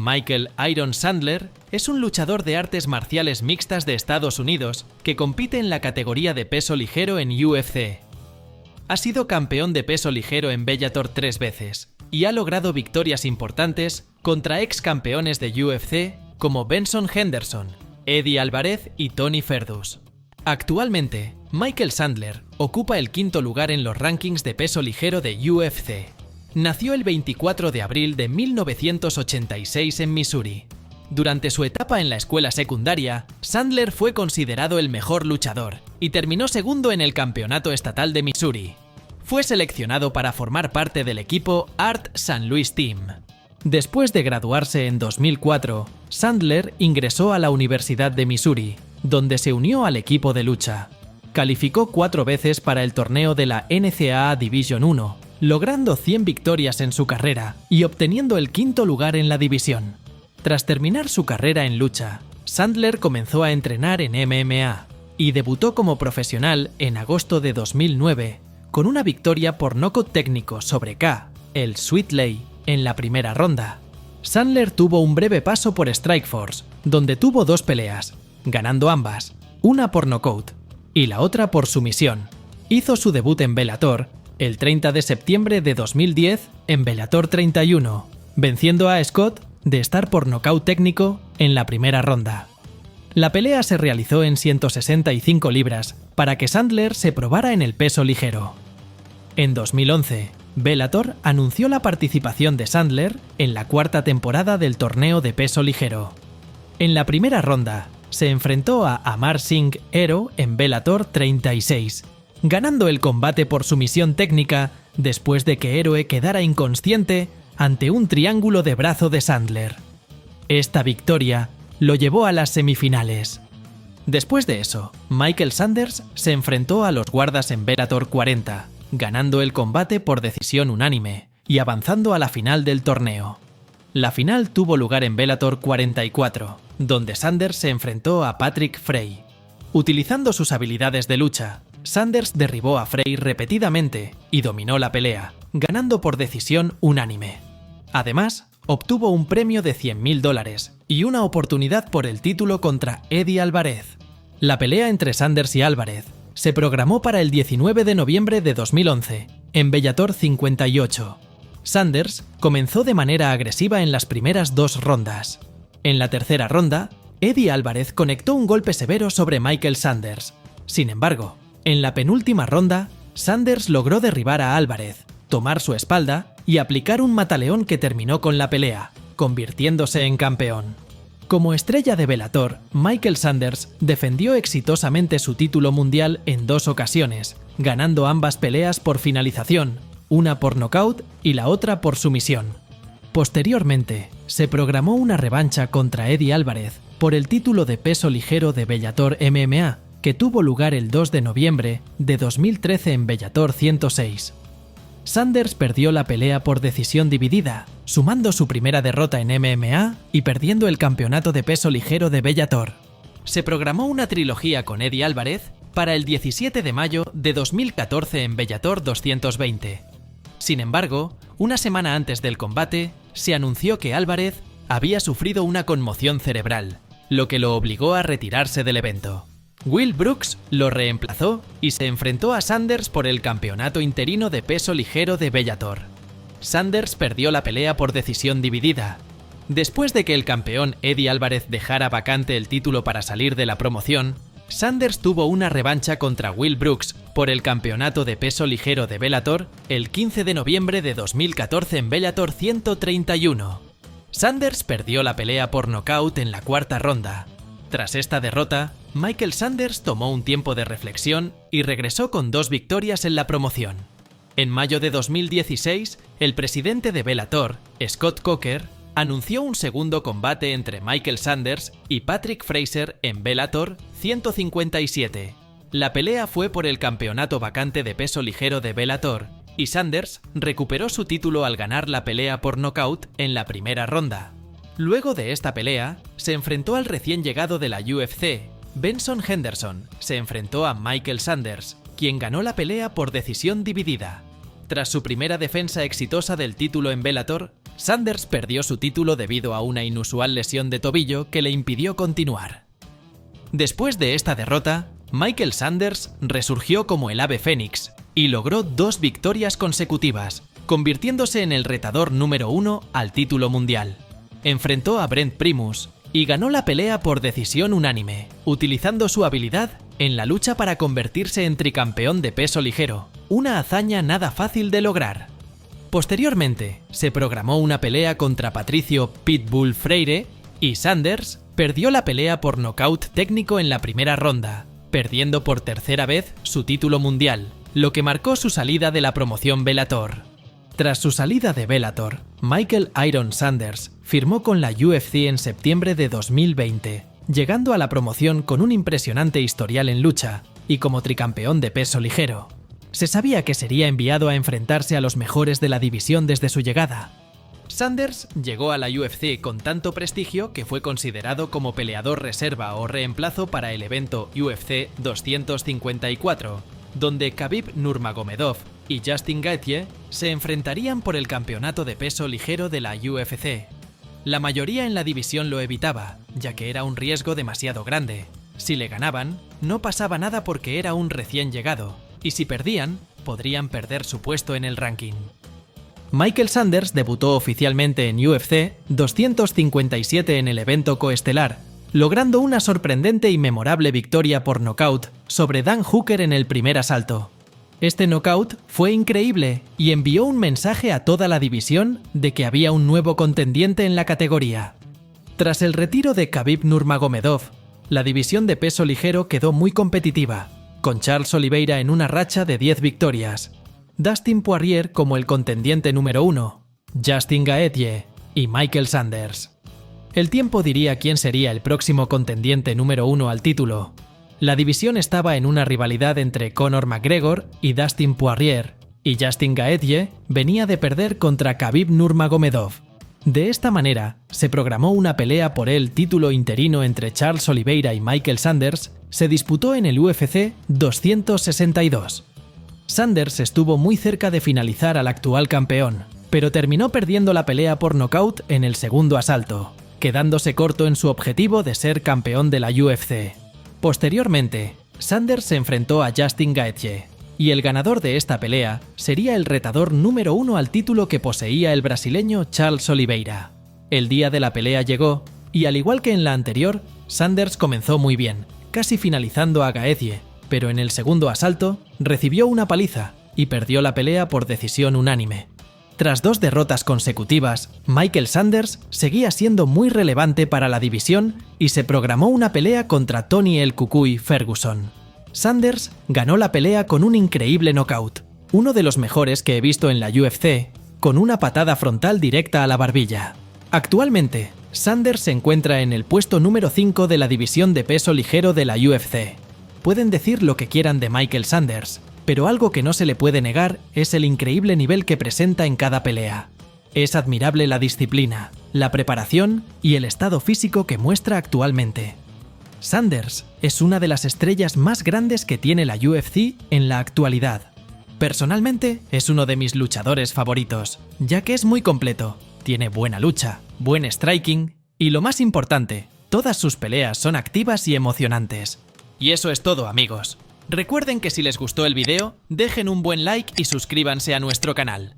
Michael Iron Sandler es un luchador de artes marciales mixtas de Estados Unidos que compite en la categoría de peso ligero en UFC. Ha sido campeón de peso ligero en Bellator 3 veces y ha logrado victorias importantes contra ex campeones de UFC como Benson Henderson, Eddie Alvarez y Tony Ferguson. Actualmente, Michael Sandler ocupa el quinto lugar en los rankings de peso ligero de UFC. Nació el 24 de abril de 1986 en Missouri. Durante su etapa en la escuela secundaria, Sandler fue considerado el mejor luchador y terminó segundo en el campeonato estatal de Missouri. Fue seleccionado para formar parte del equipo Art St. Louis Team. Después de graduarse en 2004, Sandler ingresó a la Universidad de Missouri, donde se unió al equipo de lucha. Calificó 4 veces para el torneo de la NCAA Division I, logrando 100 victorias en su carrera y obteniendo el quinto lugar en la división. Tras terminar su carrera en lucha, Sandler comenzó a entrenar en MMA y debutó como profesional en agosto de 2009 con una victoria por nocaut técnico sobre K, el Sweet Lay, en la primera ronda. Sandler tuvo un breve paso por Strikeforce, donde tuvo 2 peleas, ganando ambas, una por nocaut y la otra por sumisión. Hizo su debut en Bellator el 30 de septiembre de 2010 en Bellator 31, venciendo a Scott de estar por nocaut técnico en la primera ronda. La pelea se realizó en 165 libras para que Sandler se probara en el peso ligero. En 2011, Bellator anunció la participación de Sandler en la 4ª temporada del torneo de peso ligero. En la primera ronda, se enfrentó a Amar Singh Hero en Bellator 36, ganando el combate por sumisión técnica después de que Héroe quedara inconsciente ante un triángulo de brazo de Sandler. Esta victoria lo llevó a las semifinales. Después de eso, Michael Sanders se enfrentó a los guardas en Bellator 40, ganando el combate por decisión unánime y avanzando a la final del torneo. La final tuvo lugar en Bellator 44, donde Sanders se enfrentó a Patrick Frey. Utilizando sus habilidades de lucha, Sanders derribó a Frey repetidamente y dominó la pelea, ganando por decisión unánime. Además, obtuvo un premio de $100,000 y una oportunidad por el título contra Eddie Alvarez. La pelea entre Sanders y Alvarez se programó para el 19 de noviembre de 2011, en Bellator 58. Sanders comenzó de manera agresiva en las primeras 2 rondas. En la tercera ronda, Eddie Alvarez conectó un golpe severo sobre Michael Sanders. Sin embargo, en la penúltima ronda, Sanders logró derribar a Alvarez, tomar su espalda y aplicar un mataleón que terminó con la pelea, convirtiéndose en campeón. Como estrella de Bellator, Michael Sanders defendió exitosamente su título mundial en 2 ocasiones, ganando ambas peleas por finalización, una por nocaut y la otra por sumisión. Posteriormente, se programó una revancha contra Eddie Alvarez por el título de peso ligero de Bellator MMA, que tuvo lugar el 2 de noviembre de 2013 en Bellator 106. Sanders perdió la pelea por decisión dividida, sumando su primera derrota en MMA y perdiendo el campeonato de peso ligero de Bellator. Se programó una trilogía con Eddie Alvarez para el 17 de mayo de 2014 en Bellator 220. Sin embargo, una semana antes del combate, se anunció que Alvarez había sufrido una conmoción cerebral, lo que lo obligó a retirarse del evento. Will Brooks lo reemplazó y se enfrentó a Sanders por el campeonato interino de peso ligero de Bellator. Sanders perdió la pelea por decisión dividida. Después de que el campeón Eddie Alvarez dejara vacante el título para salir de la promoción, Sanders tuvo una revancha contra Will Brooks por el campeonato de peso ligero de Bellator el 15 de noviembre de 2014 en Bellator 131. Sanders perdió la pelea por nocaut en la 4ª ronda. Tras esta derrota, Michael Sanders tomó un tiempo de reflexión y regresó con 2 victorias en la promoción. En mayo de 2016, el presidente de Bellator, Scott Coker, anunció un segundo combate entre Michael Sanders y Patrick Fraser en Bellator 157. La pelea fue por el campeonato vacante de peso ligero de Bellator, y Sanders recuperó su título al ganar la pelea por nocaut en la primera ronda. Luego de esta pelea, se enfrentó al recién llegado de la UFC, Benson Henderson. Se enfrentó a Michael Sanders, quien ganó la pelea por decisión dividida. Tras su primera defensa exitosa del título en Bellator, Sanders perdió su título debido a una inusual lesión de tobillo que le impidió continuar. Después de esta derrota, Michael Sanders resurgió como el ave fénix y logró 2 victorias consecutivas, convirtiéndose en el retador número 1 al título mundial. Enfrentó a Brent Primus y ganó la pelea por decisión unánime, utilizando su habilidad en la lucha para convertirse en tricampeón de peso ligero, una hazaña nada fácil de lograr. Posteriormente, se programó una pelea contra Patricio Pitbull Freire y Sanders perdió la pelea por nocaut técnico en la primera ronda, perdiendo por tercera vez su título mundial, lo que marcó su salida de la promoción Bellator. Tras su salida de Bellator, Michael Iron Sanders firmó con la UFC en septiembre de 2020, llegando a la promoción con un impresionante historial en lucha y como tricampeón de peso ligero. Se sabía que sería enviado a enfrentarse a los mejores de la división desde su llegada. Sanders llegó a la UFC con tanto prestigio que fue considerado como peleador reserva o reemplazo para el evento UFC 254, donde Khabib Nurmagomedov y Justin Gaethje se enfrentarían por el campeonato de peso ligero de la UFC. La mayoría en la división lo evitaba, ya que era un riesgo demasiado grande. Si le ganaban, no pasaba nada porque era un recién llegado, y si perdían, podrían perder su puesto en el ranking. Michael Sanders debutó oficialmente en UFC 257 en el evento coestelar, logrando una sorprendente y memorable victoria por nocaut sobre Dan Hooker en el primer asalto. Este nocaut fue increíble y envió un mensaje a toda la división de que había un nuevo contendiente en la categoría. Tras el retiro de Khabib Nurmagomedov, la división de peso ligero quedó muy competitiva, con Charles Oliveira en una racha de 10 victorias, Dustin Poirier como el contendiente número 1, Justin Gaethje y Michael Sanders. El tiempo diría quién sería el próximo contendiente número 1 al título. La división estaba en una rivalidad entre Conor McGregor y Dustin Poirier, y Justin Gaethje venía de perder contra Khabib Nurmagomedov. De esta manera, se programó una pelea por el título interino entre Charles Oliveira y Michael Sanders, se disputó en el UFC 262. Sanders estuvo muy cerca de finalizar al actual campeón, pero terminó perdiendo la pelea por nocaut en el segundo asalto, quedándose corto en su objetivo de ser campeón de la UFC. Posteriormente, Sanders se enfrentó a Justin Gaethje, y el ganador de esta pelea sería el retador número 1 al título que poseía el brasileño Charles Oliveira. El día de la pelea llegó, y al igual que en la anterior, Sanders comenzó muy bien, casi finalizando a Gaethje, pero en el segundo asalto recibió una paliza y perdió la pelea por decisión unánime. Tras 2 derrotas consecutivas, Michael Sanders seguía siendo muy relevante para la división y se programó una pelea contra Tony el Cucuy Ferguson. Sanders ganó la pelea con un increíble knockout, uno de los mejores que he visto en la UFC, con una patada frontal directa a la barbilla. Actualmente, Sanders se encuentra en el puesto número 5 de la división de peso ligero de la UFC. Pueden decir lo que quieran de Michael Sanders, pero algo que no se le puede negar es el increíble nivel que presenta en cada pelea. Es admirable la disciplina, la preparación y el estado físico que muestra actualmente. Sanders es una de las estrellas más grandes que tiene la UFC en la actualidad. Personalmente es uno de mis luchadores favoritos, ya que es muy completo, tiene buena lucha, buen striking y lo más importante, todas sus peleas son activas y emocionantes. Y eso es todo, amigos. Recuerden que si les gustó el video, dejen un buen like y suscríbanse a nuestro canal.